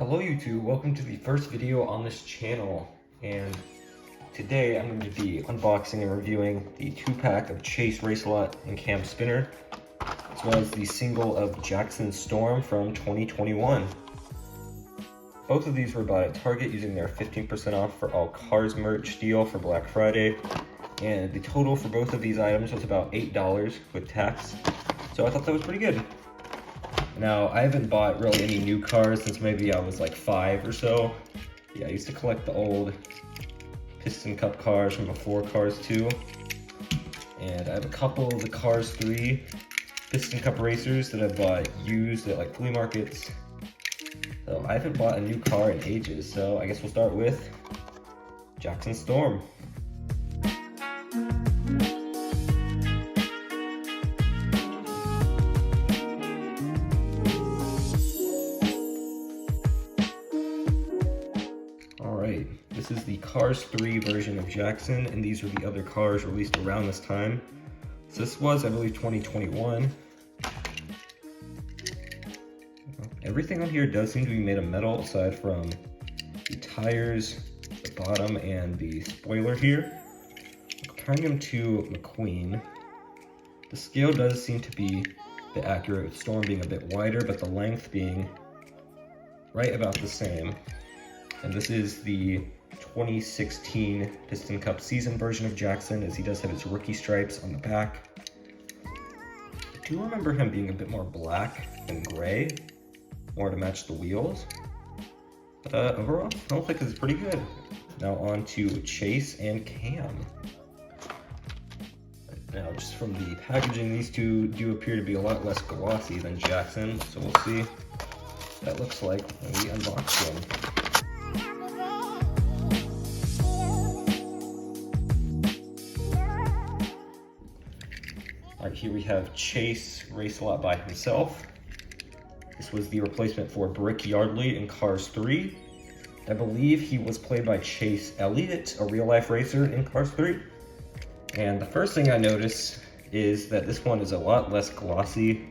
Hello YouTube, welcome to the first video on this channel, and today I'm going to be unboxing and reviewing the 2-pack of Chase Racelott and Cam Spinner, as well as the single of Jackson Storm from 2021. Both of these were bought at Target using their 15% off for all Cars merch deal for Black Friday, and the total for both of these items was about $8 with tax, so I thought that was pretty good. Now, I haven't bought really any new cars since maybe I was like 5 or so. Yeah, I used to collect the old Piston Cup cars from before Cars 2. And I have a couple of the Cars 3 Piston Cup racers that I've bought used at like flea markets. So I haven't bought a new car in ages, so I guess we'll start with Jackson Storm. This is the Cars 3 version of Jackson, and these were the other cars released around this time. So this was, I believe, 2021. Everything on here does seem to be made of metal, aside from the tires, the bottom, and the spoiler here. Comparing them to McQueen, the scale does seem to be a bit accurate, with Storm being a bit wider, but the length being right about the same. And this is the 2016 Piston Cup season version of Jackson, as he does have his rookie stripes on the back. I do remember him being a bit more black than gray, more to match the wheels. But overall, I don't think it's pretty good. Now on to Chase and Cam. Now, just from the packaging, these two do appear to be a lot less glossy than Jackson, so we'll see what that looks like when we unbox them. Alright, here we have Chase Racelott by himself. This was the replacement for Brick Yardley in Cars 3. I believe he was played by Chase Elliott, a real-life racer in Cars 3. And the first thing I notice is that this one is a lot less glossy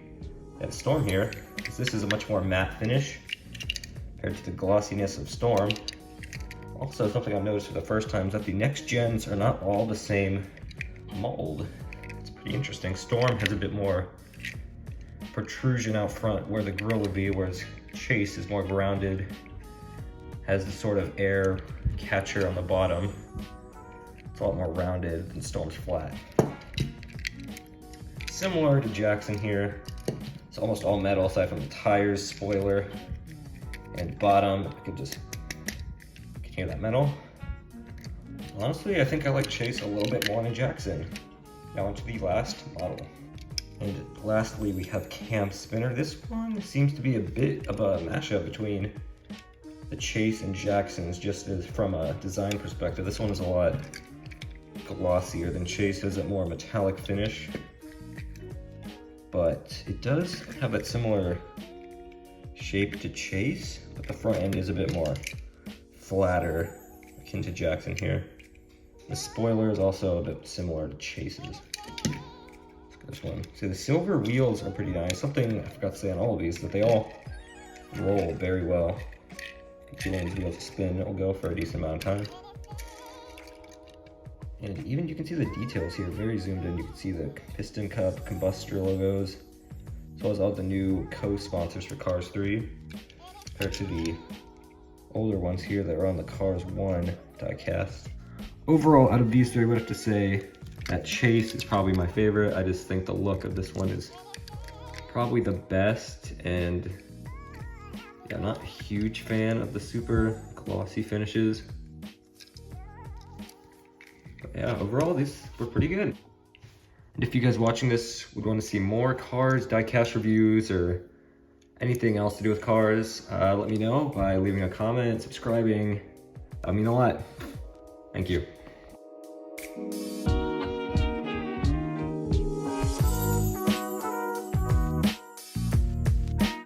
than Storm here, because this is a much more matte finish compared to the glossiness of Storm. Also, something I've noticed for the first time is that the next gens are not all the same mold. Pretty interesting. Storm has a bit more protrusion out front where the grille would be, whereas Chase is more grounded, has the sort of air catcher on the bottom. It's a lot more rounded, and Storm's flat. Similar to Jackson here, it's almost all metal aside from the tires, spoiler, and bottom. I could just hear that metal. Honestly, I think I like Chase a little bit more than Jackson. Now onto the last model. And lastly, we have Cam Spinner. This one seems to be a bit of a mashup between the Chase and Jackson's, just as from a design perspective. This one is a lot glossier than Chase, has a more metallic finish. But it does have that similar shape to Chase, but the front end is a bit more flatter, akin to Jackson here. The spoiler is also a bit similar to Chase's. Let's go this one. So the silver wheels are pretty nice. Something I forgot to say on all of these, that they all roll very well. If you want these wheels to spin, it will go for a decent amount of time. And even you can see the details here, very zoomed in. You can see the Piston Cup, Cupster logos, as well as all the new co-sponsors for Cars 3, compared to the older ones here that are on the Cars 1 diecast. Overall, out of these three, I would have to say that Chase is probably my favorite. I just think the look of this one is probably the best, and yeah, I'm not a huge fan of the super glossy finishes. But yeah, overall, these were pretty good. And if you guys watching this would want to see more cars, diecast reviews, or anything else to do with cars, let me know by leaving a comment, subscribing. That would mean a lot. Thank you.